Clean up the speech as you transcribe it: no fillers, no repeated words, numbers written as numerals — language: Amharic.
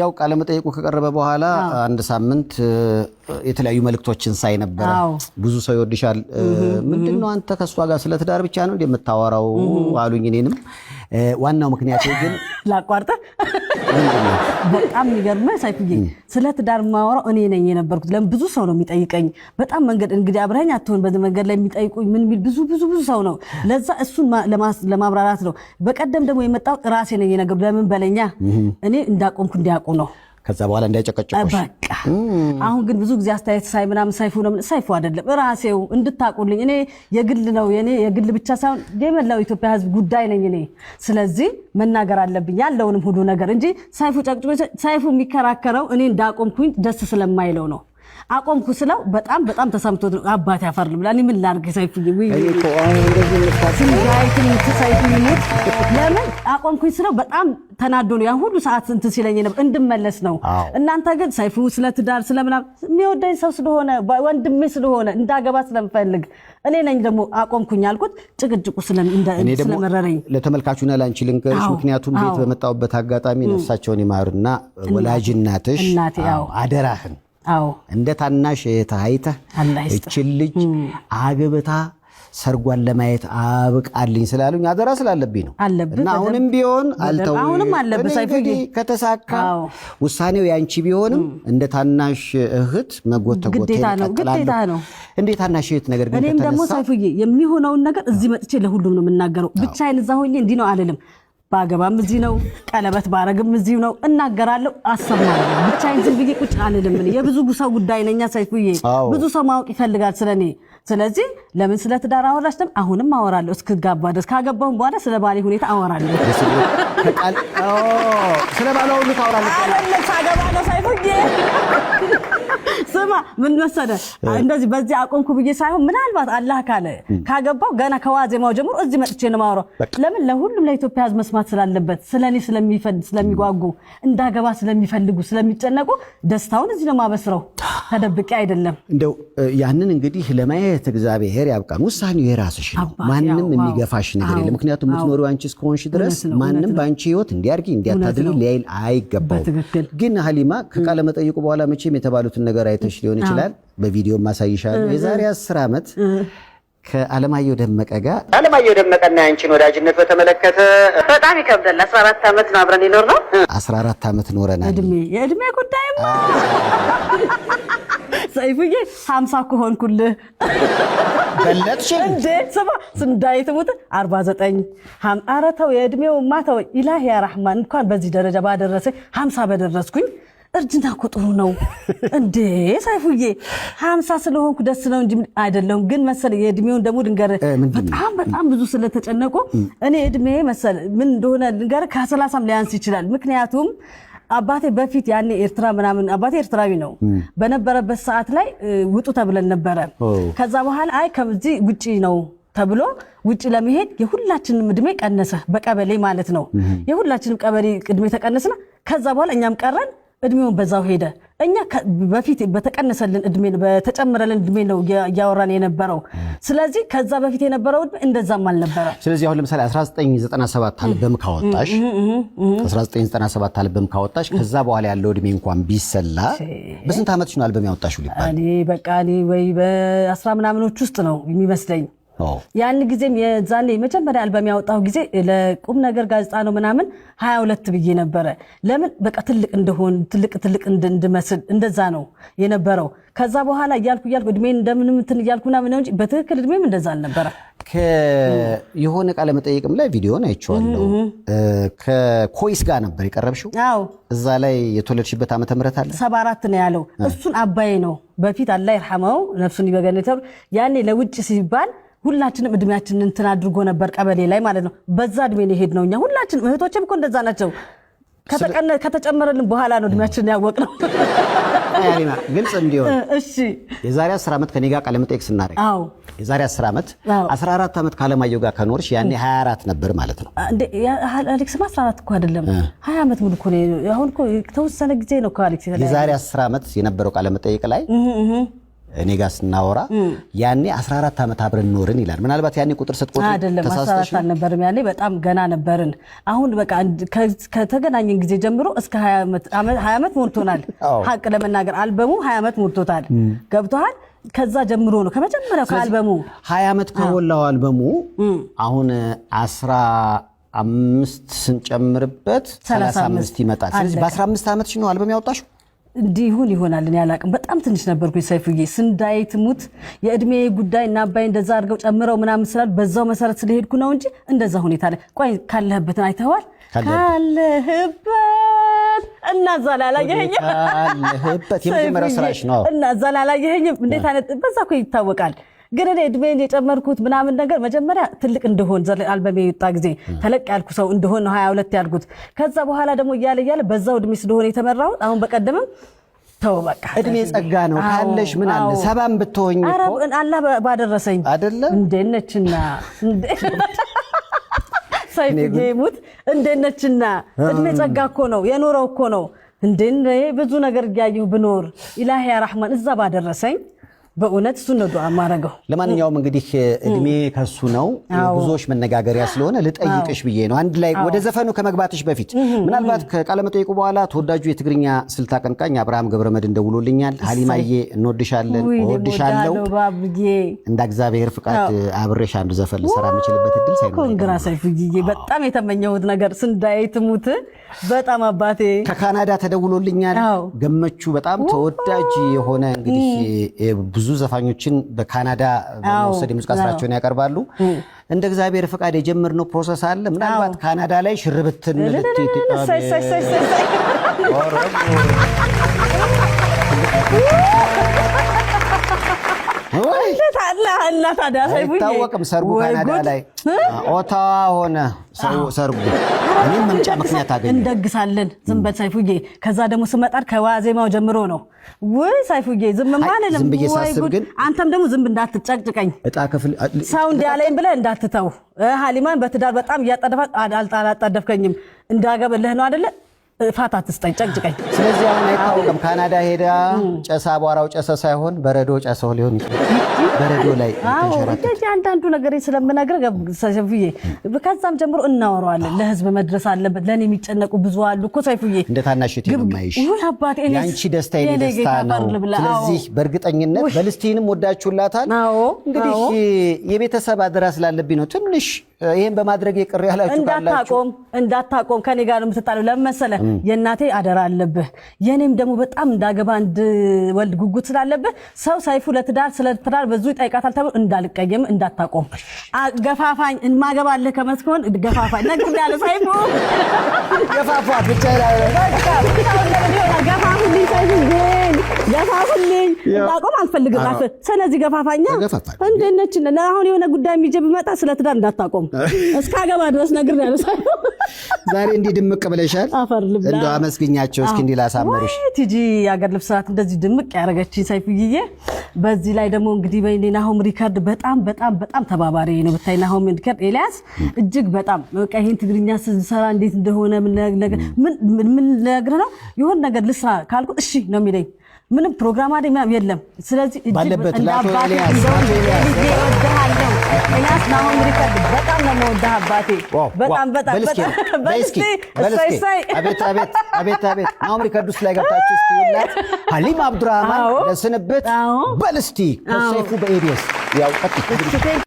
ያው ቃለ መጠይቁ ከቀረበ በኋላ አንድ ሳምንት የተለያዩ መልእክቶችን ሳይ ነበር ብዙ ሰው ይወድሻል ምንድነው አንተ ከሷ ጋር ስለ ትዳር ብቻ ነው እንደምታወራው አሉኝ እኔንም ዋናው ምክንያቱ ግን ላቋርጠ በጣም የሚገርመው ሳይኩዬ ስለ ትዳር ማወራው እኔ ነኝ የነበርኩት ለምን ብዙ ሰው ነው የሚጠይቀኝ በጣም መንገድ እንግዲህ አብረኸኝ አትሆን በዚህ መንገድ ላይ የሚጠይቁኝ ምን ቢል ብዙ ሰው ነው ለዛ እሱን ለማብራራት ነው በቀደም ደግሞ የመጣው ራሴ ነኝ የነገሩ ለምን በለኛ እኔ እንዳቆምኩ እንዲያቆ ነው ከዛ በኋላ እንዳይጨቀጨቁሽ በቃ አሁን ግን ብዙ ጊዜ አስተያየት ሳይ ምናምን ሳይፉ አይደለም ራሴው እንድታቆልኝ እኔ የግል ነው የኔ የግል ብቻ ሳይሆን የመላው ኢትዮጵያ ህዝብ ጉዳይ ነኝ እኔ ስለዚህ መናገር አለብኝ ያለውንም ሁሉ ነገር እንጂ ሳይፉ የሚከራከረው እኔ እንዳቆምኩኝ ደስ ስለማይለው ነው አቆምኩ ስለው በጣም ተሰምቶት አባቴ ያፈርል ብላኝ ምን ላርግ ሳይፉኝ ወይ እኮ አሁን እንደዚህ ልታስብ ሳይፉኝ ለምን አቆምኩኝ ስለው በጣም ተናዶ ነው ያ ሁሉ ሰዓት እንትን ሲለኝ ነበር እንድመለስ ነው እናንተ ግን ሳይፉ ስለ ትዳር ስለምናም የሚወደኝ ሰው ስለሆነ ወንድሜ ስለሆነ እንዳገባ ስለምፈልግ እኔ ነኝ ደግሞ አቆምኩኝ አልኩት ጭቅጭቁ ስለመረረኝ ለተመልካቹና ላንቺ ልንገርሽ ምክንያቱም ቤት በመጣውበት አጋጣሚ ነፍሳቸውን ይማርና ወላጅ እናትሽ አደራህን እንደ ታናሽ የታይተ እቺ ልጅ አግብታ ሰርጓን ለማየት አብቃልኝ ስላሉኝ አደራ ስላለብኝ ነው እና አሁንም ቢሆን አልተው አሁንም አለብህ ሳይፉዬ ከተሳካ ውሳኔው ያንቺ ቢሆንም እንደ ታናሽ እህት መጎተጎት ግዴታ ነው እንደ ታናሽ እህት ነገር ግን እኔም ደግሞ ሳይፉዬ የሚሆነውን ነገር እዚህ መጥቼ ለሁሉም ነው የምናገረው ብቻዬን እዛ ሆኜ እንዲህ ነው አይደለም ባገባም እዚህ ነው ቀለበት ባረግም እዚህ ነው እናገራለሁ አሰማለሁ ብቻዬን ዝም ብዬ ቁጭ አልልም የብዙ ሰው ጉዳይ ነኛ ሳይፉዬ ብዙ ሰው ማወቅ ይፈልጋል ስለኔ ስለዚህ ለምን ስለ ትዳር አወራሽም አሁንም አወራለሁ እስክጋባ ድረስ ካገባሁም በኋላ ስለ ባሌ ሁኔታ አወራለሁ ስለ ባሏ ሁሉ ታወራለች አይደለም ሳገባ ነው ሳይፉዬ ስማ ምን መሰለህ እንደዚህ በዚህ አቆምኩ ብዬ ሳይሆን ምናልባት አላህ ካለ ካገባው ገና ከዋዜማው ጀምሮ እዚህ መጥቼ ነው ማወራው ለምን ለሁሉም ለኢትዮጵያ ህዝብ መስማት ስላለበት ስለኔ ስለሚጓጉ እንዳገባ ስለሚፈልጉ ስለሚጨነቁ ደስታውን እዚህ ነው ማበስረው ተደብቄ አይደለም እንደው ያንን እንግዲህ ለማየት እግዚአብሔር ያብቃን ውሳኔው የራስሽ ነው ማንንም የሚገፋሽ ነገር የለም ምክንያቱም የምትኖሪው አንቺ እስከሆንሽ ድረስ ማንንም ባንቺ ህይወት እንዲያርጊ እንዲያታድሊ ሊያይል አይገባው ግን ሀሊማ ከቃለ መጠይቁ በኋላ መቼም የተባሉትን ነገር አይተሽ ሊሆን ይችላል በቪዲዮ ማሳይሻለሁ የዛሬ 10 አመት ከአለማየሁ ደመቀ ጋር አለማየሁ ደመቀና አንቺን ወዳጅነት በተመለከተ በጣም ይከብዳል 14 አመት ነው አብረን ይኖር ነው 14 አመት ኖረናል የእድሜ ጉዳይማ ሳይፉዬ 50 ከሆንኩልህ በለጥሽ እንዴ ሰባ ስንዳይት ሞት 49 አረተው የእድሜው ማተው ኢላሂ ያ ረህማን እንኳን በዚህ ደረጃ ባደረሰ 50 በደረስኩኝ እርጅና እኮ ጥሩ ነው እንዴ ሳይፉዬ 50 ስለሆንኩ ደስ ነው እንጂ አይደለም ግን መሰለ የእድሜውን ደሞ ድንገር በጣም ብዙ ስለተጨነቁ እኔ እድሜ መሰለ ምን እንደሆነ ድንገር ከ30 ሊያንስ ይችላል ምክንያቱም አባቴ በፊት ያኔ ኤርትራ ምናምን አባቴ ኤርትራዊ ነው በነበረበት ሰዓት ላይ ውጡ ተብለን ነበር ከዛ በኋላ አይ ከዚህ ውጪ ነው ተብሎ ውጪ ለመሄድ የሁላችንም እድሜ ቀነሰ በቀበሌ ማለት ነው የሁላችንም ቀበሌ እድሜ ተቀነሰና ከዛ በኋላ እኛም ቀረን እድሜውን በዛው ሄደ እኛ በፊት በተቀነሰልን እድሜ በተጨመረልን እድሜ ነው ያወራን የነበረው ስለዚህ ከዛ በፊት የነበረው እንደዛም አልነበረ ስለዚህ አሁን ለምሳሌ 1997 አልበም ካወጣሽ 1997 አልበም ካወጣሽ ከዛ በኋላ ያለው እድሜ እንኳን ቢሰላ በስንት አመትሽ ነው አልበም ያወጣሽው ሊባል እኔ በቃ እኔ ወይ በ10 ምናምኖች ውስጥ ነው የሚመስለኝ ያን ጊዜም የዛኔ መጀመሪያ አልበም ያወጣው ጊዜ ለቁም ነገር ጋዜጣ ነው ምናምን 22 ብዬ ነበር ለምን በቃ ትልቅ እንደሆን ትልቅ እንድመስል እንደዛ ነው የነበረው ከዛ በኋላ እያልኩ እድሜን እንደምንም እንትን እያልኩና ምን ነው እንጂ በትክክል እድሜም እንደዛ አልነበረ የሆነ ቃለ መጠይቅም ላይ ቪዲዮን አይቼዋለሁ ከኮይስ ጋር ነበር የቀረብሽው አዎ እዛ ላይ የተወለድሽበት ዓመተ ምህረት አለ 74 ነው ያለው እሱን አባዬ ነው በፊት አላህ ይርሐመው ነፍሱን ይበገነተው ያኔ ለውጭ ሲባል ሁላችንም እድሜያችንን እንትን አድርጎ ነበር ቀበሌ ላይ ማለት ነው በዛ እድሜ ነው ሄድነው እኛ ሁላችንም እህቶችም እኮ እንደዛ ናቸው ከተጨመረልን በኋላ ነው እድሜያችንን ያወቅነው ያሊማ ግልጽ እንዲሆን እሺ የዛሬ 10 አመት ከኔ ጋር ቃለ መጠይቅ ስናደርግ አዎ የዛሬ 10 አመት 14 አመት ካለማየሁ ጋር ከኖርሽ ያኔ 24 ነበር ማለት ነው እንዴ አሌክስ 14 እኮ አይደለም 20 አመት ሙሉ እኮ ነው አሁን እኮ ተወሰነ ጊዜ ነው አሌክስ የዛሬ 10 አመት የነበረው ቃለ መጠይቅ ላይ እኔ ጋር ስናወራ ያኔ 14 ዓመት አብረን ኖርን ይላል። ምናልባት ያኔ ቁጥር ስትቆጥር አይደለም 14 አልነበርም ያኔ በጣም ገና ነበርን። አሁን በቃ ከተገናኘን ጊዜ ጀምሮ እስከ 20 ዓመት ሞልቶናል። ሀቅ ለመናገር አልበሙ 20 ዓመት ሞልቶታል። ገብቶሃል? ከዛ ጀምሮ ነው ከመጀመሪያው ከአልበሙ 20 ዓመት ከሞላው አልበሙ አሁን 15 ስንጨምርበት 35 ይመጣል። ስለዚህ በ15 ዓመትሽ ነው አልበም ያወጣሽው? እንዲሁን ይሆናል እኔ አላቅም። በጣም ትንሽ ነበርኩኝ ሰይፉዬ። ስንዳይ ትሙት የእድሜ ጉዳይ እና አባይ እንደዛ አድርገው ጨምረው ምናምን ስላል በዛው መሰረት ስለሄድኩ ነው እንጂ እንደዛ ሁኔታ ላይ ቆይ ካለህበትን አይተዋል ካለህበት እና እዛ ላይ አላየኸኝም? ካለህበት የመጀመሪያው ስራሽ ነው እና እዛ ላይ አላየኸኝም? እንዴት አይነት በዛ እኮ ይታወቃል። ግን እኔ እድሜን የጨመርኩት ምናምን ነገር መጀመሪያ ትልቅ እንደሆን አልበሜ የወጣ ጊዜ ተለቅ ያልኩ ሰው እንደሆን ነው 22 ያልኩት። ከዛ በኋላ ደግሞ እያለ በዛው እድሜ ስለሆነ የተመራሁት አሁን በቀደምም ተው በቃ እድሜ ጸጋ ነው ካለሽ ምን አለ ሰባም ብትሆኝ እኮ አላህ ባደረሰኝ አይደለም እንደነችና ሰይፉዬ ሙት እንደነችና እድሜ ጸጋ እኮ ነው የኖረው እኮ ነው እንደ ብዙ ነገር ያየሁ ብኖር ኢላሂ ያ ረህማን እዛ ባደረሰኝ በእውነት እሱ ነው ዱዓ ማረገው። ለማንኛውም እንግዲህ እድሜ ከሱ ነው ብዙዎች መነጋገሪያ ስለሆነ ልጠይቅሽ ብዬ ነው። አንድ ላይ ወደ ዘፈኑ ከመግባትሽ በፊት ምናልባት ከቃለ መጠይቁ በኋላ ተወዳጁ የትግርኛ ስልት አቀንቃኝ አብርሃም ገብረመድህን ደውሎልኛል። ሀሊማዬ እንወድሻለን እወድሻለሁ እንደ እግዚአብሔር ፍቃድ አብሬሽ አንድ ዘፈን ልሰራ የምችልበት እድል ሳይኖር ኮንግራ ሰይፉዬ በጣም የተመኘሁት ነገር ስንዳይ ትሙት በጣም አባቴ ከካናዳ ተደውሎልኛል። ገመቹ በጣም ተወዳጅ የሆነ እንግዲህ ብዙ ዘፋኞችን በካናዳ በመውሰድ የሙዚቃ ስራቸውን ያቀርባሉ። እንደ እግዚአብሔር ፍቃድ የጀመርነው ፕሮሰስ አለ። ምናልባት ካናዳ ላይ ሽርብትን አይታወቅም። ሰርጉ ካናዳ ላይ ኦታዋ ሆነ ሰርጉ። እኔም መምጫ ምክንያት አገኘሁ። እንደግሳለን ዝም በል ሰይፉዬ። ከዛ ደግሞ ስመጣር ከዋዜማው ጀምሮ ነው ወይ ሰይፉዬ ዝም ማለት ነው። ወይ ጉድ! አንተም ደግሞ ዝም እንዳትጨቅጭቀኝ እጣ ክፍል ሰው እንዲያለኝ ብለህ እንዳትተው። ሀሊማን በትዳር በጣም እያጣደፋት አላጣደፍከኝም። እንዳገበልህ ነው አይደለ? ፋታ ትስጠኝ ጨቅጭቀኝ። ስለዚህ አሁን አይታወቅም። ካናዳ ሄዳ ጨሳ አቧራው ጨሰ ሳይሆን በረዶ ጨሰው ሊሆን ይችላል። በረዶ ላይ እንግዲህ አንዳንዱ ነገር ስለምነግርህ ሰይፉዬ ከዛም ጀምሮ እናወራዋለን። ለህዝብ መድረስ አለበት። ለኔ የሚጨነቁ ብዙ አሉ እኮ ሰይፉዬ። እንደ ታናሽቴ ነው የማይሽ። ያንቺ ደስታ የኔ ደስታ ነው። ስለዚህ በእርግጠኝነት በልስቲንም ወዳችሁላታል። እንግዲህ የቤተሰብ አደራ ስላለብኝ ነው ትንሽ ይሄን በማድረግ የቅር ያላችሁ ካላችሁ እንዳታቆም ከኔ ጋር የምትጣለው ለመሰለህ የእናቴ አደራ አለብህ። የኔም ደግሞ በጣም እንዳገባ ወልድ ጉጉት ስላለብህ ሰው ሰይፉ ለትዳር ስለ ትዳር ብዙ ይጠይቃታል ተብሎ እንዳልቀየም እንዳታቆም። ገፋፋኝ እንማገባለህ ከመስኮን ገፋፋኝ ነገር ያለ ሰይፉ ገፋፋ ብቻ ገፋፉልኝ ሰይፉ ገፋፉልኝ እንዳቆም አልፈልግም። ስለዚህ ገፋፋኛ እንደነች አሁን የሆነ ጉዳይ የሚጀብ መጣ ስለ ትዳር እንዳታቆም እስካገባ ድረስ ነገር ያለ ሰይፉ ዛሬ እንዲህ ድምቅ ብለሻል። እንደው አመስግኛቸው እስኪ እንዲህ ላሳመሩሽ ቲጂ ያገር ልብሳት እንደዚህ ድምቅ ያረጋችኝ ሰይፉዬ። በዚህ ላይ ደግሞ እንግዲህ በናሆም ሪከርድ በጣም ተባባሪ ነው። በታይና ናሆም ሪከርድ ኤልያስ እጅግ በጣም በቃ ይሄን ትግርኛ ስንሰራ እንዴት እንደሆነ ምን ነገር ነው የሆነ ነገር ልስራ ካልኩት እሺ ነው የሚለኝ። ምንም ፕሮግራም አይደለም የለም። ስለዚህ ባለበት ኤልያስ ናሆም ሪከርድ በጣም ነው የምወደው አባቴ። በጣም አቤት ናሆም ሪከርድ ውስጥ ላይ ገብታችሁ እስኪ ይላል ሀሊማ አብዱራህማን ለስንብት በልስቲ ከሰይፉ በኢቢኤስ ያው